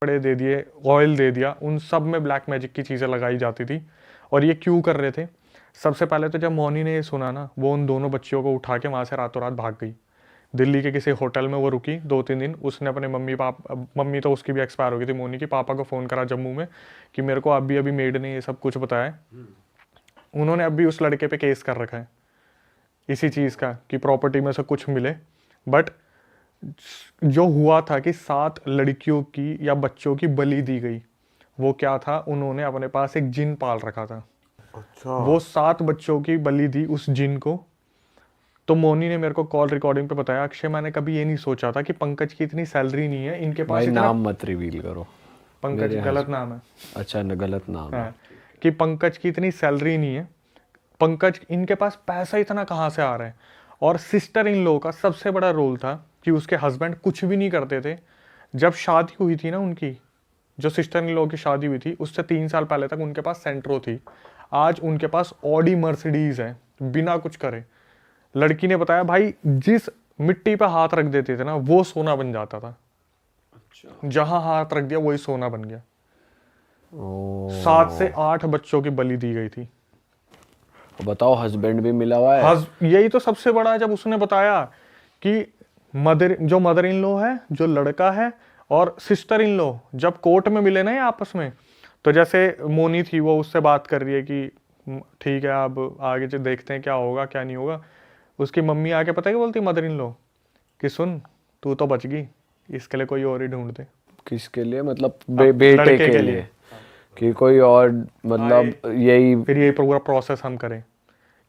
कपड़े दे दिए, ऑयल दे दिया, उन सब में ब्लैक मैजिक की चीज़ें लगाई जाती थी। और ये क्यों कर रहे थे? सबसे पहले तो जब मोनी ने ये सुना ना, वो उन दोनों बच्चियों को उठा के वहाँ से रातों रात भाग गई। दिल्ली के किसी होटल में वो रुकी 2-3 दिन। उसने अपने मम्मी तो उसकी भी एक्सपायर हो गई थी मोनी की, पापा को फ़ोन करा जम्मू में कि मेरे को अभी अभी मेड ने ये सब कुछ बताया है। उन्होंने अभी उस लड़के पे केस कर रखा है इसी चीज़ का कि प्रॉपर्टी में से कुछ मिले। बट जो हुआ था कि 7 लड़कियों की या बच्चों की बलि दी गई, वो क्या था, उन्होंने अपने पास एक जिन पाल रखा था। अच्छा। वो 7 बच्चों की बलि दी उस जिन को। तो मोनी ने मेरे को कॉल रिकॉर्डिंग पे बताया, अक्षय मैंने कभी ये नहीं सोचा था कि पंकज की इतनी सैलरी नहीं है, इनके पास भाई इतना। नाम मत रिवील करो। पंकज गलत नाम है। अच्छा गलत नाम है। हाँ, कि पंकज की इतनी सैलरी नहीं है, पंकज इनके पास पैसा इतना कहाँ से आ रहा है। और सिस्टर इन लॉ का सबसे बड़ा रोल था कि उसके हस्बैंड कुछ भी नहीं करते थे। जब शादी हुई थी ना उनकी, जो सिस्टर इन लॉ की शादी हुई थी, उससे 3 साल पहले तक उनके पास सेंट्रो थी। आज उनके पास ऑडी मर्सिडीज है बिना कुछ करे। लड़की ने बताया भाई जिस मिट्टी पे हाथ रख देते थे ना, वो सोना बन जाता था। जहां हाथ रख दिया वही सोना बन गया। 7 से 8 बच्चों की बलि दी गई थी। बताओ हस्बैंड भी मिला हुआ है। यही तो सबसे बड़ा है। जब उसने बताया कि मदर इन लॉ है, जो लड़का है, और सिस्टर इन लॉ जब कोर्ट में मिले ना ये आपस में, तो जैसे मोनी थी वो उससे बात कर रही है कि ठीक है अब आगे जो देखते हैं क्या होगा क्या नहीं होगा। उसकी मम्मी आके पता है क्या बोलती मदर इन लॉ कि सुन तू तो बच गई, इसके लिए कोई और ही ढूंढ दे। किसके लिए? मतलब बेटे के लिए कि कोई और, मतलब यही फिर यही पूरा प्रोसेस हम करें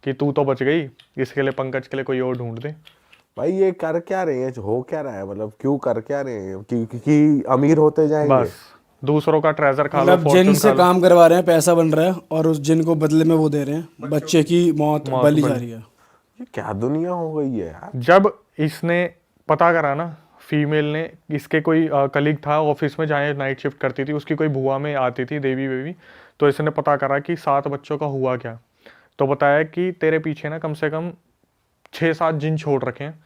कि तू तो बच गई, इसके लिए पंकज के लिए कोई और ढूंढ दे। भाई ये कर क्या रहे हैं, हो क्या रहा है, मतलब क्यों कर क्या रहे हैं कि अमीर होते जाएंगे? बस दूसरों का ट्रेजर खा लो, मतलब जिन से काम करवा रहे हैं, पैसा बन रहा है, और उस जिन को बदले में वो दे रहे हैं, बच्चे की मौत बली जा रही है। ये क्या दुनिया हो गई है यार। जब इसने पता करा ना, फीमेल ने, इसके कोई कलीग था ऑफिस में जहाँ नाइट शिफ्ट करती थी, उसकी कोई बुआ में आती थी देवी बेबी, तो इसने पता करा कि 7 बच्चों का हुआ क्या। तो बताया कि तेरे पीछे ना कम से कम 6-7 जिन छोड़ रखे हैं,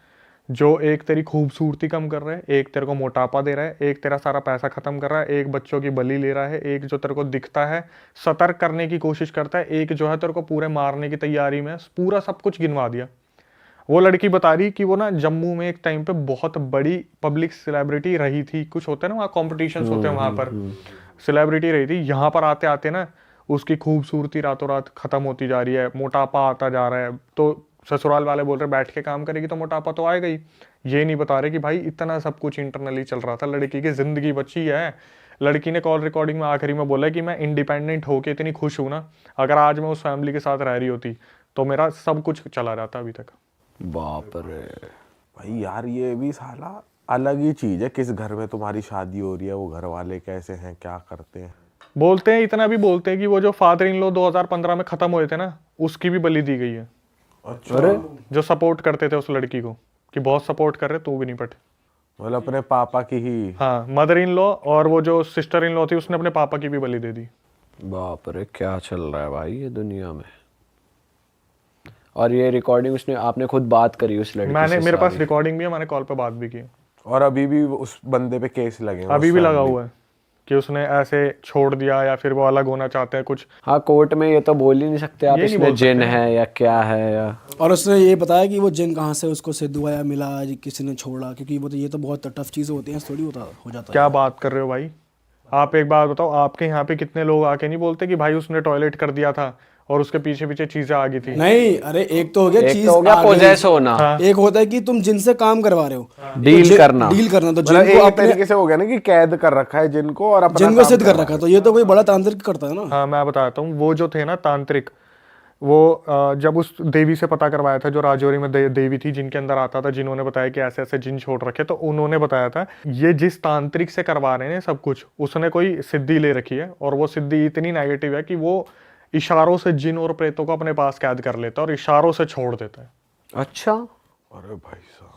जो एक तेरी खूबसूरती कम कर रहे हैं, एक तेरे को मोटापा दे रहा है, एक तेरा सारा पैसा खत्म कर रहा है, एक बच्चों की बलि ले रहा है, एक जो तेरे को दिखता है सतर्क करने की कोशिश करता है, एक जो है तेरे को पूरे मारने की तैयारी में। पूरा सब कुछ गिनवा दिया। वो लड़की बता रही कि वो ना जम्मू में एक टाइम पे बहुत बड़ी पब्लिक सेलिब्रिटी रही थी। कुछ होता है ना वहाँ कॉम्पिटिशन्स होते हैं, वहाँ पर सेलिब्रिटी रही थी। यहाँ पर आते आते ना उसकी खूबसूरती रातों रात खत्म होती जा रही है, मोटापा आता जा रहा है। तो ससुराल वाले बोल रहे बैठ के काम करेगी तो मोटापा तो आएगा ही। ये नहीं बता रहे कि भाई इतना सब कुछ इंटरनली चल रहा था। लड़की की जिंदगी बची है। लड़की ने कॉल रिकॉर्डिंग में आखिरी में बोला कि मैं इंडिपेंडेंट होके इतनी खुश हूं ना, अगर आज मैं उस फैमिली के साथ रह रही होती तो मेरा सब कुछ चला जाता अभी तक। बाप रे भाई यार ये भी साला अलग ही चीज है। किस घर में तुम्हारी शादी हो रही है, वो घर वाले कैसे हैं, क्या करते हैं। बोलते हैं, इतना भी बोलते हैं कि वो जो फादर इन लॉ 2015 में खत्म हुए थे ना, उसकी भी बलि दी गई है। अच्छा। जो सपोर्ट करते थे उस लड़की को कि बहुत सपोर्ट कर रहे, तू भी नहीं पट। मतलब अपने पापा की ही। हाँ, मदर इन लॉ और वो जो सिस्टर इन लॉ थी उसने अपने पापा की भी बलि दे दी। बाप रे क्या चल रहा है भाई ये दुनिया में। और ये रिकॉर्डिंग उसने, आपने खुद बात करी उस लड़की से? मैंने, मेरे पास रिकॉर्डिंग भी है, मैंने कॉल पे बात भी की। और अभी भी उस बंदे पे केस लगे हैं? अभी भी लगा हुआ है कि उसने ऐसे छोड़ दिया या फिर वो अलग होना चाहते हैं कुछ। हाँ कोर्ट में ये तो बोल ही नहीं सकते आप इसमें जिन है या क्या है या। और उसने ये बताया कि वो जिन कहाँ से उसको सिद्धू आया मिला, किसी ने छोड़ा, क्योंकि वो तो ये तो बहुत टफ चीज़ें होती हैं, थोड़ी होता हो जाता है। क्या बात कर रहे हो भाई आप? एक बात बताओ, आपके यहाँ पे कितने लोग आके नहीं बोलते कि भाई उसने टॉयलेट कर दिया था और उसके पीछे पीछे चीजें आ गई थी? नहीं, अरे एक तो हो गया चीज, तो पोजेस होना। हाँ। एक होता है कि तुम जिनसे काम करवा रहे हो, डील करना। तो मतलब जिनको एक तरीके से हो गया ना कि कैद कर रखा है जिनको और अपना जिनको सिद्ध कर रखा है, तो ये तो कोई बड़ा तांत्रिक करता है ना। हाँ मैं बताता हूँ, वो जो थे ना तांत्रिक, वो जब उस देवी से पता करवाया था जो राजौरी में देवी थी जिनके अंदर आता था, जिन्होंने बताया कि ऐसे ऐसे जिन छोड़ रखे, तो उन्होंने बताया था ये जिस तांत्रिक से करवा रहे हैं सब कुछ, उसने कोई सिद्धि ले रखी है और वो सिद्धि इतनी नेगेटिव है कि वो इशारों से जिन और प्रेतों को अपने पास कैद कर लेता है और इशारों से छोड़ देता है। अच्छा। अरे भाई साहब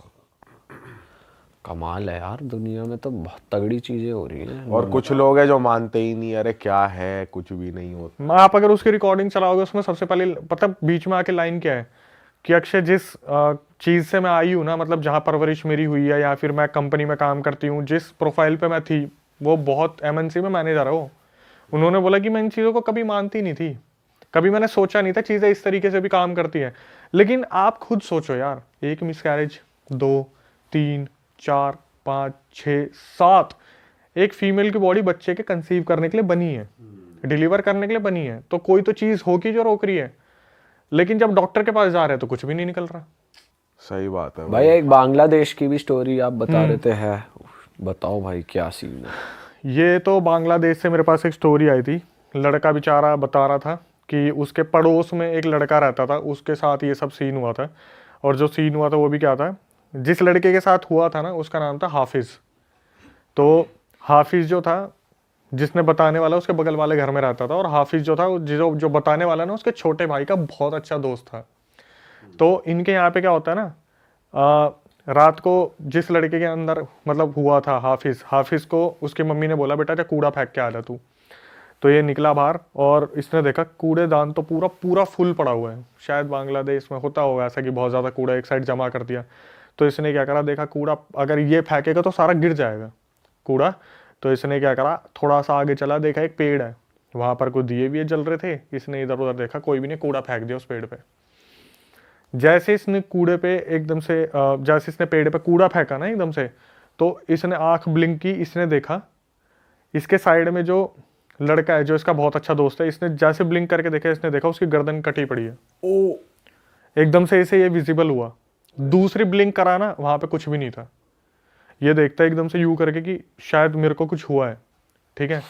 कमाल है यार, दुनिया में तो बहुत तगड़ी चीजें हो रही हैं। और कुछ लोग हैं जो मानते ही नहीं, अरे क्या है कुछ भी नहीं होता। आप अगर उसकी रिकॉर्डिंग चलाओगे उसमें सबसे पहले पता बीच में आके लाइन क्या है कि अक्षय जिस चीज से मैं आई हूँ ना, मतलब जहाँ परवरिश मेरी हुई है या फिर मैं कंपनी में काम करती हूँ, जिस प्रोफाइल पे मैं थी वो बहुत एमएनसी में मैनेजर है वो। उन्होंने बोला कि मैं इन चीज़ों को कभी मानती नहीं थी, कभी मैंने सोचा नहीं था चीज़ें इस तरीके से भी काम करती हैं। लेकिन आप खुद सोचो यार, एक मिसकैरेज, 2, 3, 4, 5, 6, 7, एक फीमेल की बॉडी बच्चे के कंसीव करने के लिए बनी है, डिलीवर करने के लिए बनी है, तो कोई तो चीज़ होगी जो रोक रही है। लेकिन जब डॉक्टर के पास जा रहे हैं तो कुछ भी नहीं निकल रहा। सही बात है भाई एक बांग्लादेश की भी स्टोरी आप बता रहे थे है, बताओ भाई क्या सीन है। ये तो बांग्लादेश से मेरे पास एक स्टोरी आई थी। लड़का बेचारा बता रहा था कि उसके पड़ोस में एक लड़का रहता था, उसके साथ ये सब सीन हुआ था। और जो सीन हुआ था वो भी क्या था, जिस लड़के के साथ हुआ था ना उसका नाम था हाफिज़। तो हाफिज़ जो था, जिसने बताने वाला उसके बगल वाले घर में रहता था, और हाफिज़ जो था जो बताने वाला ना उसके छोटे भाई का बहुत अच्छा दोस्त था। तो इनके यहाँ पे क्या होता है ना, रात को जिस लड़के के अंदर मतलब हुआ था हाफिज़ को उसकी मम्मी ने बोला बेटा जा कूड़ा फेंक के आ जा तू। तो ये निकला बाहर और इसने देखा कूड़ेदान तो पूरा पूरा फुल पड़ा हुआ है। शायद बांग्लादेश में होता होगा ऐसा कि बहुत ज़्यादा कूड़ा एक साइड जमा कर दिया। तो इसने क्या करा, देखा कूड़ा अगर ये फेंकेगा तो सारा गिर जाएगा कूड़ा। तो इसने क्या करा, थोड़ा सा आगे चला, देखा एक पेड़ है, वहाँ पर कुछ दिए भी जल रहे थे। इसने इधर उधर देखा, कोई भी नहीं, कूड़ा फेंक दिया उस पेड़ पे। जैसे इसने कूड़े पे एकदम से जैसे इसने पेड़ पे कूड़ा फेंका ना एकदम से, तो इसने आंख ब्लिंक की, इसने देखा इसके साइड में जो लड़का है जो इसका बहुत अच्छा दोस्त है, इसने जैसे ब्लिंक करके देखा, इसने देखा उसकी गर्दन कटी पड़ी है। ओ एकदम से इसे ये विजिबल हुआ। दूसरी ब्लिंक करा ना, वहां पे कुछ भी नहीं था। ये देखता है एकदम से यूं करके कि शायद मेरे को कुछ हुआ है, ठीक है।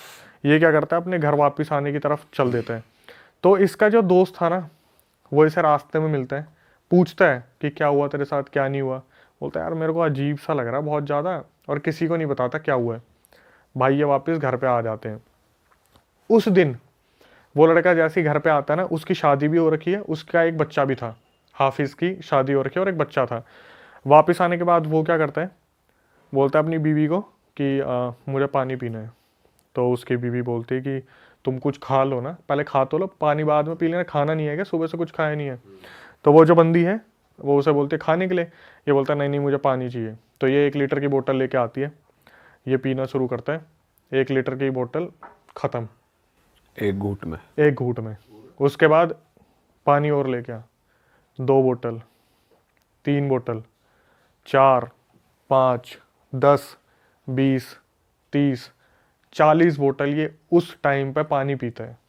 ये क्या करता है, अपने घर वापस आने की तरफ चल देता है। तो इसका जो दोस्त था ना, वो इसे रास्ते में मिलता है, पूछता है कि क्या हुआ तेरे साथ, क्या नहीं हुआ। बोलता है यार मेरे को अजीब सा लग रहा है बहुत ज़्यादा, और किसी को नहीं बताता क्या हुआ है। भाई ये वापस घर पे आ जाते हैं। उस दिन वो लड़का जैसे ही घर पे आता है ना, उसकी शादी भी हो रखी है, उसका एक बच्चा भी था। हाफिज़ की शादी हो रखी है और एक बच्चा था। वापस आने के बाद वो क्या करता है, बोलता है अपनी बीवी को कि मुझे पानी पीना है। तो उसकी बीवी बोलती है कि तुम कुछ खा लो ना, पहले खा तो लो, पानी बाद में पी लेना, खाना नहीं है क्या, सुबह से कुछ खाया नहीं है। तो वो जो बंदी है वो उसे बोलती है खाने के लिए। ये बोलता है नहीं नहीं मुझे पानी चाहिए। तो ये 1 लीटर की बोतल लेके आती है, ये पीना शुरू करता है। 1 लीटर की बोतल ख़त्म एक घूंट में। एक घूंट में। उसके बाद पानी और लेके आ, 2 बोतल, 3 बोतल, 4, 5, 10, 20, 30, 40 बोतल ये उस टाइम पे पानी पीता है।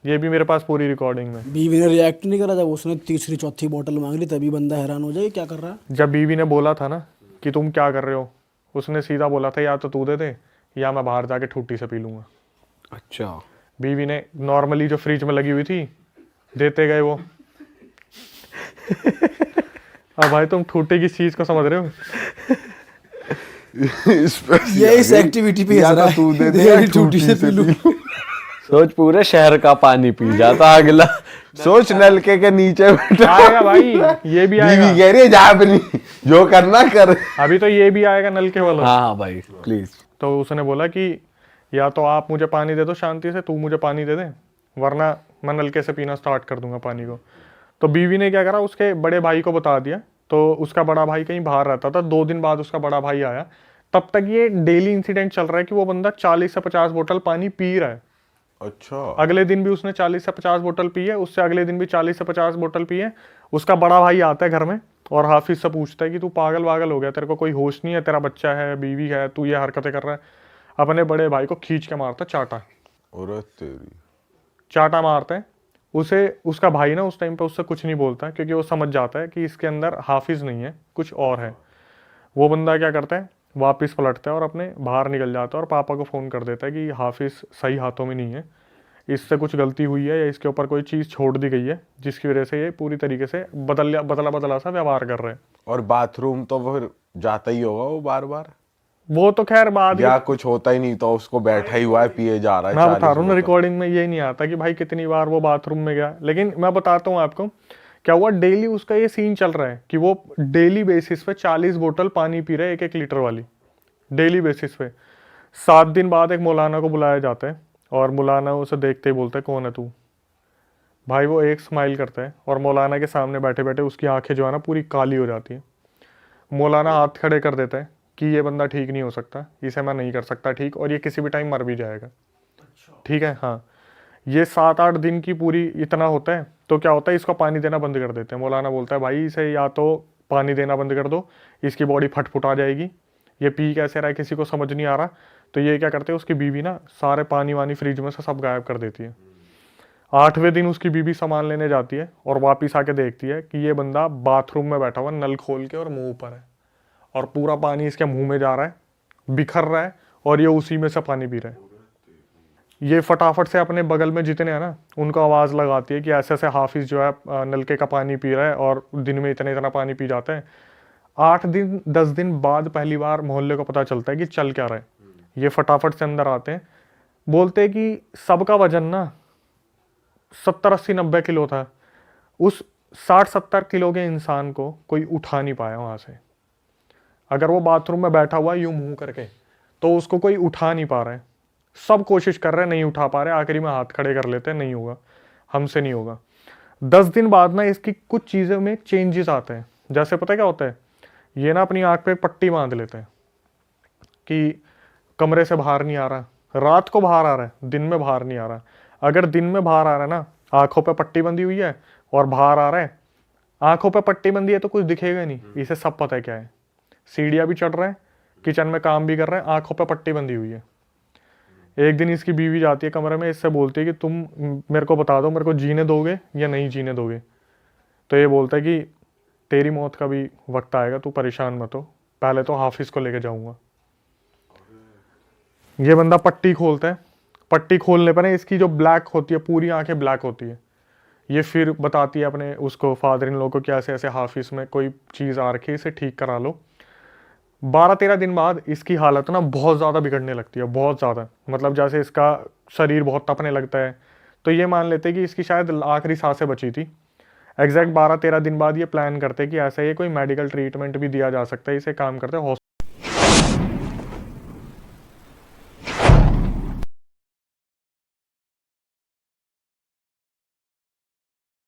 ये भी मेरे पास पूरी रिकॉर्डिंग में। बीवी ने रिएक्ट नहीं करा जब उसने तीसरी चौथी बोतल मांग ली? तभी बंदा हैरान हो जाए क्या कर रहा है। जब बीवी ने बोला था ना कि तुम क्या कर रहे हो, उसने सीधा बोला था या तो तू दे दे या मैं बाहर जाके ठूठी से पी लूंगा। अच्छा। बीवी ने नॉर्मली जो फ्रिज में लगी हुई थी देते गए वो। अब भाई तुम ठूठी की चीज को समझ रहे हो। ये इस एक्टिविटी पे हंस रहा है। तू दे दे ये या ठूठी ठूठी से से पी लूं। पी लूं। सोच पूरे शहर का पानी पी जाता अगला। सोच नलके के नीचे बैठा, आएगा भाई, ये भी बीवी आएगा। कह रही है जा अपनी जो करना कर। अभी तो ये भी आएगा नल के वाला। हाँ भाई प्लीज। तो उसने बोला कि या तो आप मुझे पानी दे दो शांति से, तू मुझे पानी दे दे, वरना मैं नलके से पीना स्टार्ट कर दूंगा पानी को। तो बीवी ने क्या करा, उसके बड़े भाई को बता दिया। तो उसका बड़ा भाई कहीं बाहर रहता था। 2 दिन बाद उसका बड़ा भाई आया। तब तक ये डेली इंसिडेंट चल रहा है कि वो बंदा 40 से 50 बोतल पानी पी रहा है। अच्छा। अगले दिन भी उसने 40 से 50 बोतल पी है, उससे अगले दिन भी 40 से 50 बोतल पी है। उसका बड़ा भाई आता है घर में और हाफिज से पूछता है कि तू पागल वागल हो गया, तेरे को कोई होश नहीं है, तेरा बच्चा है, बीवी है, तू ये हरकतें कर रहा है। अपने बड़े भाई को खींच के मारता चाटा। अरे तेरी। चाटा मारते हैं उसे। उसका भाई ना उस टाइम पे उससे कुछ नहीं बोलता क्योंकि वो समझ जाता है कि इसके अंदर हाफिज नहीं है, कुछ और है। वो बंदा क्या करता है, वापस पलटता है और अपने बाहर निकल जाता है और पापा को फ़ोन कर देता है कि हाफिज सही हाथों में नहीं है, इससे कुछ गलती हुई है या इसके ऊपर कोई चीज़ छोड़ दी गई है जिसकी वजह से ये पूरी तरीके से बदला सा व्यवहार कर रहे हैं। और बाथरूम तो फिर जाता ही होगा वो बार बार। वो तो खैर बाद या कुछ होता ही नहीं तो उसको बैठा ही हुआ है पिए जा रहा है। मैं बता 40 रहा हूँ ना, बोतल। रिकॉर्डिंग में ये नहीं आता कि भाई कितनी बार वो बाथरूम में गया। लेकिन मैं बताता हूँ आपको क्या हुआ। डेली उसका ये सीन चल रहा है कि वो डेली बेसिस पे 40 बोतल पानी पी रहा है, 1-1 लीटर वाली, डेली बेसिस पे। 7 दिन बाद एक मौलाना को बुलाया जाता है और मौलाना उसे देखते ही बोलता है कौन है तू। भाई वो एक स्माइल करता है और मौलाना के सामने बैठे बैठे उसकी आंखें जो है ना पूरी काली हो जाती है। मौलाना हाथ खड़े कर देता है कि ये बंदा ठीक नहीं हो सकता, इसे मैं नहीं कर सकता ठीक, और ये किसी भी टाइम मर भी जाएगा। ठीक है, हाँ। ये 7-8 दिन की पूरी इतना होता है, तो क्या होता है, इसको पानी देना बंद कर देते हैं। मौलाना बोलता है भाई इसे या तो पानी देना बंद कर दो, इसकी बॉडी फटफुट आ जाएगी, ये पी कैसे रहा है किसी को समझ नहीं आ रहा। तो ये क्या करते हैं, उसकी बीवी ना सारे पानी वानी फ्रिज में से सब गायब कर देती है। 8वें दिन उसकी बीवी सामान लेने जाती है और वापिस आके देखती है कि ये बंदा बाथरूम में बैठा हुआ नल खोल के और मुंह ऊपर है, और पूरा पानी इसके मुंह में जा रहा है, बिखर रहा है, और ये उसी में से पानी पी रहा है। ये फटाफट से अपने बगल में जितने हैं ना उनको आवाज़ लगाती है कि ऐसे ऐसे हाफिज़ जो है नलके का पानी पी रहा है और दिन में इतना इतना पानी पी जाता है। 8 दिन 10 दिन बाद पहली बार मोहल्ले को पता चलता है कि चल क्या रहा है। ये फटाफट से अंदर आते हैं, बोलते हैं कि सबका वजन ना 70-80-90 किलो था। उस 60-70 किलो के इंसान को कोई उठा नहीं पाया वहाँ से। अगर वो बाथरूम में बैठा हुआ यूं मुंह करके, तो उसको कोई उठा नहीं पा रहा है। सब कोशिश कर रहे हैं, नहीं उठा पा रहे, आखिरी में हाथ खड़े कर लेते हैं, नहीं होगा, हमसे नहीं होगा। 10 दिन बाद ना इसकी कुछ चीज़ों में चेंजेस आते हैं। जैसे पता है क्या होता है, ये ना अपनी आँख पे पट्टी बांध लेते हैं कि कमरे से बाहर नहीं आ रहा, रात को बाहर आ रहा है, दिन में बाहर नहीं आ रहा। अगर दिन में बाहर आ रहा है ना, आंखों पे पट्टी बंधी हुई है और बाहर आ रहा है, आंखों पे पट्टी बंधी है तो कुछ दिखेगा नहीं, इसे सब पता है क्या है। सीढ़ियाँ भी चढ़ रहा है, किचन में काम भी कर रहा है, आंखों पे पट्टी बंधी हुई है। एक दिन इसकी बीवी जाती है कमरे में, इससे बोलती है कि तुम मेरे को बता दो, मेरे को जीने दोगे या नहीं जीने दोगे। तो ये बोलता है कि तेरी मौत का भी वक्त आएगा, तू परेशान मत हो, पहले तो हाफिज को लेके जाऊंगा। ये बंदा पट्टी खोलता है, पट्टी खोलने पर इसकी जो ब्लैक होती है, पूरी आंखें ब्लैक होती है। ये फिर बताती है अपने उसको फादर इन लोगों को कि ऐसे ऐसे हाफिज में कोई चीज़ आ रखी है, इसे ठीक करा लो। 12-13 दिन बाद इसकी हालत ना बहुत ज़्यादा बिगड़ने लगती है, बहुत ज़्यादा, मतलब जैसे इसका शरीर बहुत तपने लगता है। तो ये मान लेते हैं कि इसकी शायद आखिरी सांसें बची थी। एग्जैक्ट 12-13 दिन बाद ये प्लान करते हैं कि ऐसा ये कोई मेडिकल ट्रीटमेंट भी दिया जा सकता है, इसे काम करते हैं